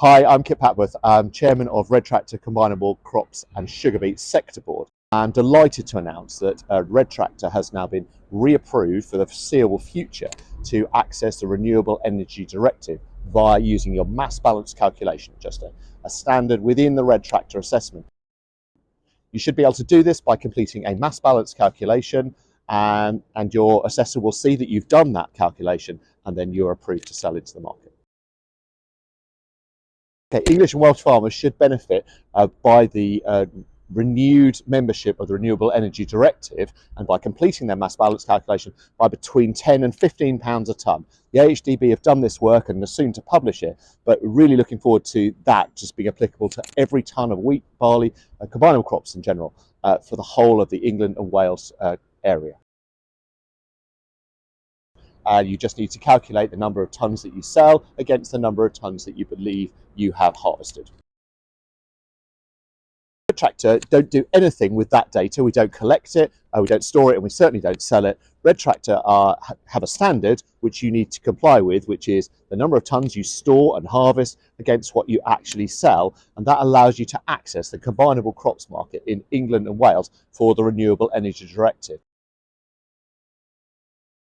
Hi, I'm Kit Papworth. I'm Chairman of Red Tractor Combinable Crops and Sugar Beet Sector Board. I'm delighted to announce that Red Tractor has now been reapproved for the foreseeable future to access the Renewable Energy Directive via using your mass balance calculation, just a standard within the Red Tractor assessment. You should be able to do this by completing a mass balance calculation, and your assessor will see that you've done that calculation, and then you're approved to sell into the market. Okay, English and Welsh farmers should benefit by the renewed membership of the Renewable Energy Directive, and by completing their mass balance calculation, by between £10 and £15 a tonne. The AHDB have done this work and are soon to publish it, but really looking forward to that just being applicable to every tonne of wheat, barley, and combinable crops in general for the whole of the England and Wales area. You just need to calculate the number of tonnes that you sell against the number of tonnes that you believe you have harvested. Red Tractor don't do anything with that data. We don't collect it, we don't store it, and we certainly don't sell it. Red Tractor have a standard which you need to comply with, which is the number of tonnes you store and harvest against what you actually sell, and that allows you to access the combinable crops market in England and Wales for the Renewable Energy Directive.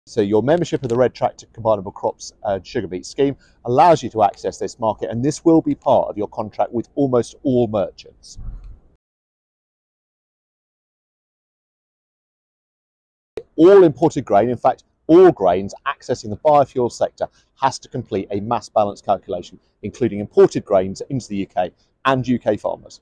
So your membership of the Red Tractor Combinable Crops and Sugar Beet scheme allows you to access this market, and this will be part of your contract with almost all merchants. All imported grain, in fact all grains accessing the biofuel sector, has to complete a mass balance calculation, including imported grains into the UK and UK farmers.